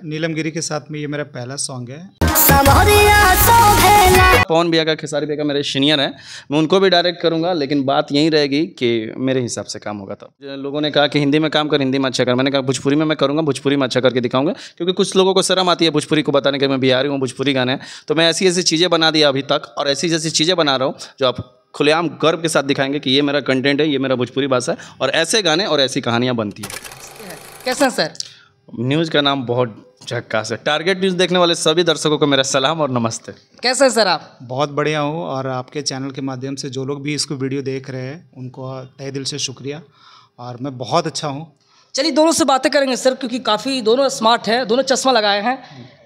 नीलम गिरी के साथ में ये मेरा पहला सॉन्ग है। पवन भैया का, खेसारी भैया का मेरे सीनियर हैं, मैं उनको भी डायरेक्ट करूंगा, लेकिन बात यही रहेगी कि मेरे हिसाब से काम होगा। तब लोगों ने कहा कि हिंदी में काम कर, हिंदी में अच्छा कर, मैंने कहा भोजपुरी में मैं करूंगा, भोजपुरी में अच्छा करके दिखाऊंगा, क्योंकि कुछ लोगों को शर्म आती है भोजपुरी को बताने के मैं बिहारी हूँ, भोजपुरी गाने हैं। तो मैं ऐसी ऐसी चीज़ें बना दिया अभी तक, और ऐसी जैसी चीज़ें बना रहा हूँ जो आप खुलेआम गर्व के साथ दिखाएंगे कि ये मेरा कंटेंट है, ये मेरा भोजपुरी भाषा है, और ऐसे गाने और ऐसी कहानियाँ बनती हैं। कैसा सर? न्यूज़ का नाम बहुत झक्कास है। टारगेट न्यूज़ देखने वाले सभी दर्शकों को मेरा सलाम और नमस्ते। कैसे हैं सर आप? बहुत बढ़िया हूँ, और आपके चैनल के माध्यम से जो लोग भी इसको वीडियो देख रहे हैं उनको तहे दिल से शुक्रिया, और मैं बहुत अच्छा हूँ। चलिए दोनों से बातें करेंगे सर, क्योंकि काफ़ी दोनों स्मार्ट हैं, दोनों चश्मा लगाए हैं।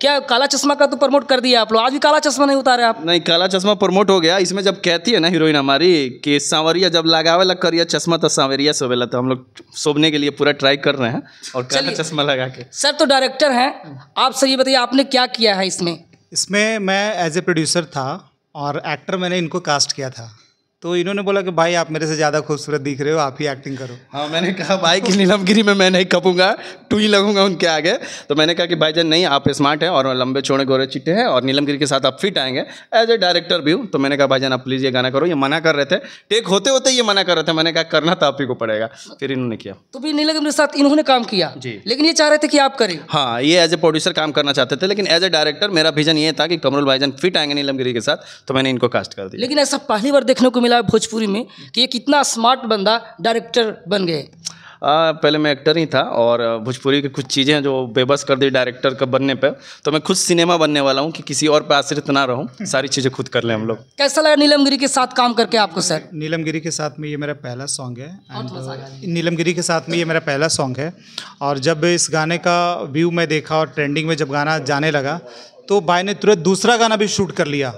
क्या काला चश्मा का तो प्रमोट कर दिया आप लोग, आज भी काला चश्मा नहीं उतारे आप? नहीं, काला चश्मा प्रमोट हो गया। इसमें जब कहती है ना हीरोइन हमारी कि सांवरिया जब लगावे लग करिया चश्मा तो सांवरिया सोवेला, तो हम लोग शोभने के लिए पूरा ट्राई कर रहे हैं और काला चश्मा लगा के। सर तो डायरेक्टर हैं, आप सही बताइए आपने क्या किया है इसमें? इसमें मैं एज ए प्रोड्यूसर था और एक्टर मैंने इनको कास्ट किया था, तो इन्होंने बोला कि भाई आप मेरे से ज़्यादा खूबसूरत दिख रहे हो, आप ही एक्टिंग करो। हाँ, मैंने कहा भाई कि नीलम गिरी में मैं नहीं खपूंगा, टू ही लगूंगा उनके आगे। तो मैंने कहा कि भाईजान नहीं, आप स्मार्ट हैं और लंबे चौड़े गोरे चिट्टे हैं और नीलम गिरी के साथ आप फिट आएंगे, एज ए डायरेक्टर भी हूँ। तो मैंने कहा भाईजान आप प्लीज़ ये गाना करो। ये मना कर रहे थे, टेक होते होते ये मना कर रहे थे, मैंने कहा करना तो आप ही को पड़ेगा, फिर इन्होंने किया। तो फिर नीलम गिरी के साथ इन्होंने काम किया जी, लेकिन ये चाह रहे थे कि आप करें। हाँ, ये एज ए प्रोड्यूसर काम करना चाहते थे, लेकिन एज ए डायरेक्टर मेरा विजन ये था कि कमरुल भाईजान फिट आएंगे नीलम गिरी के साथ, तो मैंने इनको कास्ट कर दिया। लेकिन ऐसा पहली बार देखने को मिला भोजपुरी में कि ये कितना स्मार्ट बंदा डायरेक्टर बन गए। पहले मैं एक्टर ही था, और भोजपुरी की कुछ चीज़ें हैं जो बेबस कर दी डायरेक्टर का बनने पे, तो मैं खुद सिनेमा बनने वाला हूँ कि किसी और पे आश्रित ना रहूँ, सारी चीज़ें खुद कर लें हम लोग। कैसा लगा नीलम गिरी के साथ काम करके आपको सर? नीलम गिरी के साथ में ये मेरा पहला सॉन्ग है, नीलम गिरी के साथ में ये मेरा पहला सॉन्ग है। और जब इस गाने का व्यू मैं देखा और ट्रेंडिंग में जब गाना जाने लगा, तो भाई ने तुरंत दूसरा गाना भी शूट कर लिया,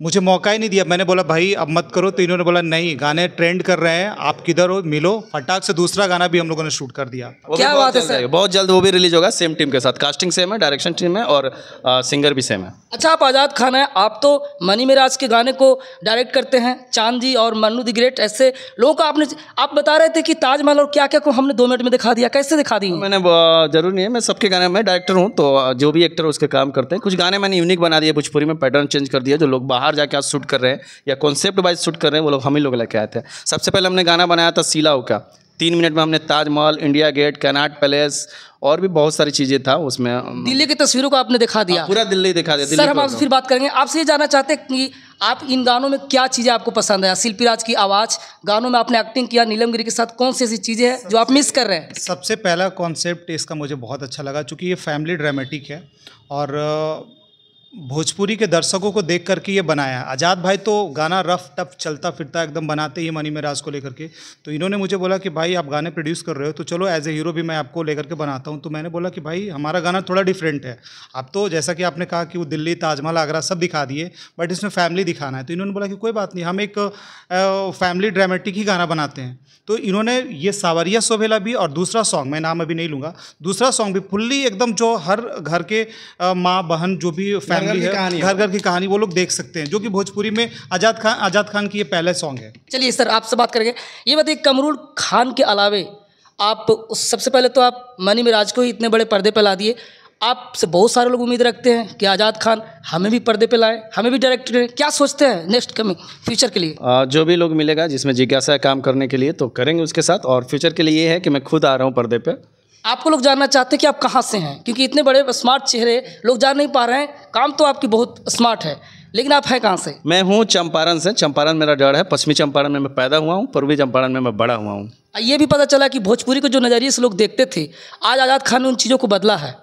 मुझे मौका ही नहीं दिया। मैंने बोला भाई अब मत करो, तो इन्होंने बोला नहीं, गाने ट्रेंड कर रहे हैं, आप किधर हो, मिलो। फटाक से दूसरा गाना भी हम लोगों ने शूट कर दिया। क्या बात है सर? बहुत जल्द वो भी रिलीज होगा, सेम टीम के साथ। कास्टिंग सेम है, डायरेक्शन टीम है, और सिंगर भी सेम है। अच्छा, आप आज़ाद खान हैं, आप तो मनी मिराज के गाने को डायरेक्ट करते हैं, चांद जी और मन्नू द ग्रेट, ऐसे लोगों का आप बता रहे थे कि ताजमहल और क्या क्या को हमने 2 मिनट में दिखा दिया, कैसे दिखा दी? मैंने जरूर नहीं है, मैं सबके गाने में डायरेक्टर हूँ, तो जो भी एक्टर उसके काम करते हैं। कुछ गाने मैंने यूनिक बना दिए भोजपुरी में, पैटर्न चेंज कर दिया, जो लोग बाहर जाके आज शूट कर रहे हैं या कॉन्सेप्ट वाइज शूट कर रहे हैं, वो लोग हम ही लोग लेके आए थे। सबसे पहले हमने गाना बनाया था सीलाओ का, 3 मिनट में हमने ताजमहल, इंडिया गेट, कैनाट पैलेस और भी बहुत सारी चीज़ें था उसमें। दिल्ली की तस्वीरों को आपने दिखा दिया, पूरा दिल्ली दिखा दिया। सर हम आपसे फिर बात करेंगे, आपसे ये जानना चाहते हैं कि आप इन गानों में क्या चीज़ें आपको पसंद है? शिल्पी राज की आवाज़, गानों में आपने एक्टिंग किया, नीलम गिरी के साथ कौन सी ऐसी चीज़ें हैं जो आप मिस कर रहे हैं? सबसे पहला कॉन्सेप्ट इसका मुझे बहुत अच्छा लगा, चूँकि ये फैमिली ड्रामेटिक है और भोजपुरी के दर्शकों को देख करके ये बनाया। आज़ाद भाई तो गाना रफ टफ चलता फिरता एकदम बनाते ही मनी मिराज को लेकर के, तो इन्होंने मुझे बोला कि भाई आप गाने प्रोड्यूस कर रहे हो, तो चलो एज ए हीरो भी मैं आपको लेकर के बनाता हूँ। तो मैंने बोला कि भाई हमारा गाना थोड़ा डिफरेंट है, आप तो जैसा कि आपने कहा कि वो दिल्ली, ताजमहल, आगरा सब दिखा दिए, बट इसमें फैमिली दिखाना है। तो इन्होंने बोला कि कोई बात नहीं, हम एक फैमिली ड्रामेटिक ही गाना बनाते हैं। तो इन्होंने ये सावरिया सोभेला भी, और दूसरा सॉन्ग मैं नाम अभी नहीं लूँगा, दूसरा सॉन्ग भी फुल्ली एकदम जो हर घर के माँ बहन जो भी फैमिली है, घर घर की कहानी वो लोग देख सकते हैं, जो कि भोजपुरी में आज़ाद खान की ये पहले सॉन्ग है। चलिए सर आपसे बात करेंगे, ये बताइए कमरुल खान के अलावे आप सबसे पहले तो आप मनी मिराज को ही इतने बड़े पर्दे पर ला दिए, आपसे बहुत सारे लोग उम्मीद रखते हैं कि आज़ाद खान हमें भी पर्दे पे लाए, हमें भी डायरेक्ट करें। क्या सोचते हैं नेक्स्ट कमिंग फ्यूचर के लिए? जो भी लोग मिलेगा जिसमें जिज्ञासा है काम करने के लिए, तो करेंगे उसके साथ। और फ्यूचर के लिए ये है कि मैं खुद आ रहा हूँ पर्दे पे। आपको लोग जानना चाहते हैं कि आप कहाँ से हैं, क्योंकि इतने बड़े स्मार्ट चेहरे लोग जान नहीं पा रहे हैं। काम तो आपकी बहुत स्मार्ट है, लेकिन आप हैं कहाँ से? मैं हूँ चंपारण से, चंपारण मेरा जड़ है, पश्चिमी चंपारण में मैं पैदा हुआ हूँ, पूर्वी चंपारण में मैं बड़ा हुआ हूँ। ये भी पता चला कि भोजपुरी को जो नज़रिए से लोग देखते थे, आज आज़ाद खान ने उन चीज़ों को बदला है।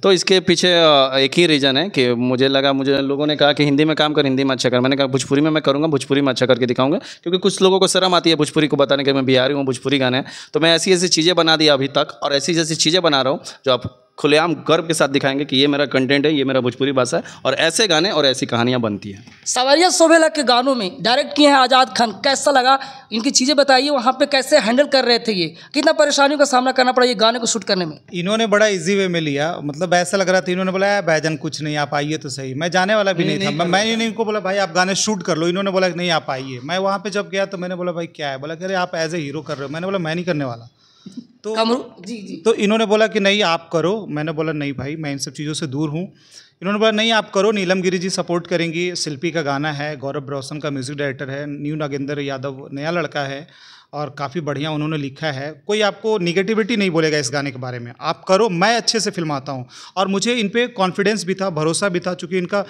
तो इसके पीछे एक ही रीज़न है कि मुझे लोगों ने कहा कि हिंदी में काम कर, हिंदी में अच्छा कर, मैंने कहा भोजपुरी में मैं करूँगा, भोजपुरी में अच्छा करके दिखाऊंगा, क्योंकि कुछ लोगों को शर्म आती है भोजपुरी को बताने के मैं बिहारी हूँ, भोजपुरी गाने हैं। तो मैं ऐसी ऐसी चीज़ें बना दिया अभी तक, और ऐसी जैसी चीज़ें बना रहा हूँ जो आप खुलेआम गर्व के साथ दिखाएंगे कि ये मेरा कंटेंट है, ये मेरा भोजपुरी भाषा है, और ऐसे गाने और ऐसी कहानियाँ बनती हैं। सावरिया सोभेला के गानों में डायरेक्ट किए हैं आज़ाद खान, कैसा लगा? इनकी चीज़ें बताइए, वहाँ पे कैसे हैंडल कर रहे थे, ये कितना परेशानियों का सामना करना पड़ा ये गाने को शूट करने में? इन्होंने बड़ा इजी वे में लिया, मतलब ऐसा लग रहा था, इन्होंने बोला भाईजान कुछ नहीं, आप आइए तो सही। मैं जाने वाला भी नहीं था, मैंने इनको बोला भाई आप गाने शूट कर लो, इन्होंने बोला नहीं आप आइए। मैं वहाँ पे जब गया तो मैंने बोला भाई क्या है, बोला कि अरे आप एज ए हीरो कर रहे हो, मैंने बोला मैं नहीं करने वाला। जी जी। तो इन्होंने बोला कि नहीं आप करो। मैंने बोला नहीं भाई, मैं इन सब चीज़ों से दूर हूँ। इन्होंने बोला नहीं आप करो, नीलम गिरी जी सपोर्ट करेंगी, शिल्पी का गाना है, गौरव रोशन का म्यूज़िक डायरेक्टर है, न्यू नागेंद्र यादव नया लड़का है और काफ़ी बढ़िया उन्होंने लिखा है, कोई आपको निगेटिविटी नहीं बोलेगा इस गाने के बारे में, आप करो, मैं अच्छे से फिल्माता हूँ। और मुझे इन पे कॉन्फिडेंस भी था, भरोसा भी था, चूँकि इनका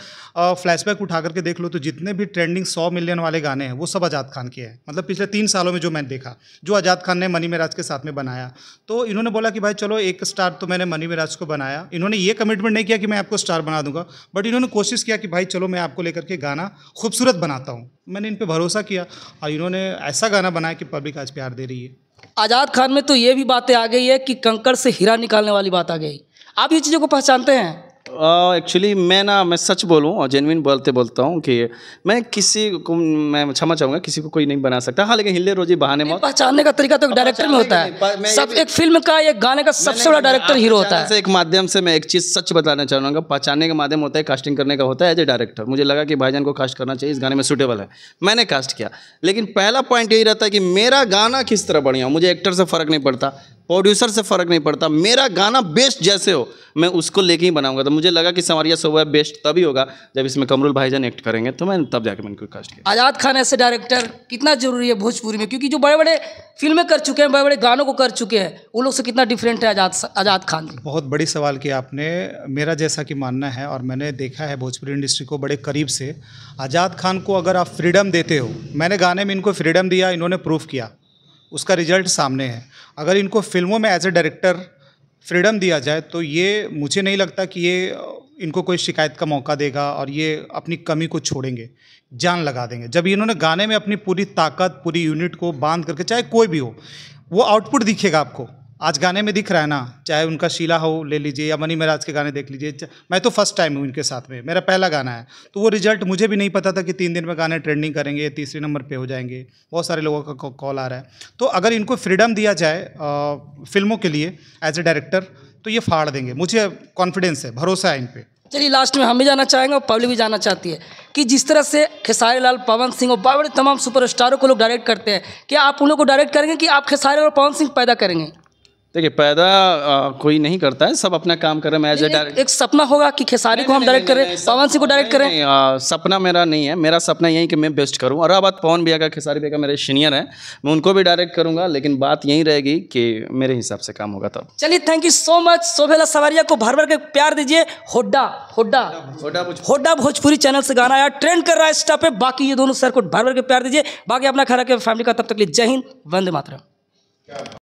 फ्लैशबैक उठा करके देख लो तो जितने भी ट्रेंडिंग 100 मिलियन वाले गाने हैं वो सब आज़ाद खान के हैं। मतलब पिछले 3 सालों में जो मैंने देखा, जो आज़ाद खान ने मनी मेराज के साथ में बनाया। तो इन्होंने बोला कि भाई चलो एक स्टार तो मैंने मनी मेराज को बनाया। इन्होंने ये कमिटमेंट नहीं किया कि मैं आपको स्टार बना दूंगा, बट इन्होंने कोशिश किया कि भाई चलो मैं आपको लेकर के गाना खूबसूरत बनाता हूँ। मैंने इन पे भरोसा किया और इन्होंने ऐसा गाना बनाया कि पब्लिक आज प्यार दे रही है। आज़ाद खान में तो ये भी बातें आ गई है कि कंकड़ से हीरा निकालने वाली बात आ गई। आप ये चीज़ों को पहचानते हैं? एक्चुअली मैं सच बोलूं और जेन्युइन बोलता हूं कि मैं किसी को, मैं क्षमा चाहूँगा, किसी को कोई नहीं बना सकता। हाँ, लेकिन हिले रोजी बहाने मौत। पहचानने का तरीका तो डायरेक्टर में होता है। सब एक फिल्म का, एक गाने का सबसे बड़ा डायरेक्टर हीरो होता है। एक माध्यम से मैं एक चीज़ सच बताना चाहूँगा, पहचानने का माध्यम होता है, कास्टिंग करने का होता है एज ए डायरेक्टर। मुझे लगा कि भाईजान को कास्ट करना चाहिए, इस गाने में सूटेबल है, मैंने कास्ट किया। लेकिन पहला पॉइंट यही रहता है कि मेरा गाना किस तरह बढ़िया हो। मुझे एक्टर से फ़र्क नहीं पड़ता, प्रोड्यूसर से फ़र्क नहीं पड़ता, मेरा गाना बेस्ट जैसे हो मैं उसको लेके ही बनाऊंगा। तो मुझे लगा कि संवरिया सोवा बेस्ट तभी होगा जब इसमें कमरुल भाईजान एक्ट करेंगे, तो मैं तब जाके मैंने कास्ट किया। आज़ाद खान ऐसे डायरेक्टर कितना जरूरी है भोजपुरी में, क्योंकि जो बड़े बड़े फिल्में कर चुके हैं, बड़े बड़े गानों को कर चुके हैं, उन लोग से कितना डिफरेंट है आज़ाद खान? बहुत बड़ी सवाल किया आपने। मेरा जैसा कि मानना है और मैंने देखा है भोजपुरी इंडस्ट्री को बड़े करीब से, आज़ाद खान को अगर आप फ्रीडम देते हो, मैंने गाने में इनको फ्रीडम दिया, इन्होंने प्रूफ किया, उसका रिजल्ट सामने है। अगर इनको फिल्मों में एज ए डायरेक्टर फ्रीडम दिया जाए तो ये मुझे नहीं लगता कि ये इनको कोई शिकायत का मौका देगा और ये अपनी कमी को छोड़ेंगे, जान लगा देंगे। जब इन्होंने गाने में अपनी पूरी ताकत, पूरी यूनिट को बांध करके, चाहे कोई भी हो, वो आउटपुट दिखेगा आपको। आज गाने में दिख रहा है ना, चाहे उनका शीला हो ले लीजिए या मनी मेराज के गाने देख लीजिए। मैं तो फर्स्ट टाइम हूँ इनके साथ में, मेरा पहला गाना है, तो वो रिजल्ट मुझे भी नहीं पता था कि 3 दिन में गाने ट्रेंडिंग करेंगे, 3रे नंबर पे हो जाएंगे। बहुत सारे लोगों का कॉल आ रहा है। तो अगर इनको फ्रीडम दिया जाए फिल्मों के लिए एज ए डायरेक्टर, तो ये फाड़ देंगे, मुझे कॉन्फिडेंस है, भरोसा है इन पर। चलिए लास्ट में हम भी जाना चाहेंगे और पब्लिक भी जानना चाहती है कि जिस तरह से खेसारी लाल, पवन सिंह और बड़े बड़े तमाम सुपरस्टारों को लोग डायरेक्ट करते हैं, क्या आप उन लोगों को डायरेक्ट करेंगे कि आप खेसारी और पवन सिंह पैदा करेंगे? देखिए, पैदा कोई नहीं करता है, सब अपना काम कर रहे हैं। मैं एज ए डायरेक्टर, एक सपना होगा कि खेसारी को हम डायरेक्ट करें, पवन सिंह को डायरेक्ट करें। सपना मेरा नहीं है, मेरा सपना यही कि मैं बेस्ट करूं। और अब बात पवन भैया का, खेसारी भैया का मेरे सीनियर हैं, मैं उनको भी डायरेक्ट करूंगा, लेकिन बात यही रहेगी कि मेरे हिसाब से काम होगा तब। चलिए, थैंक यू सो मच। शोभेला सवारिया को भर भर के प्यार दीजिए। होड्डा होड्डा होड्डा भोजपुरी चैनल से गाना आया, ट्रेंड कर रहा है इंस्टा पे। बाकी ये दोनों सर को भर भर के प्यार दीजिए। बाकी अपना ख्याल रखिए, फैमिली का। तब तक के लिए जय हिंद, वंदे मातरम।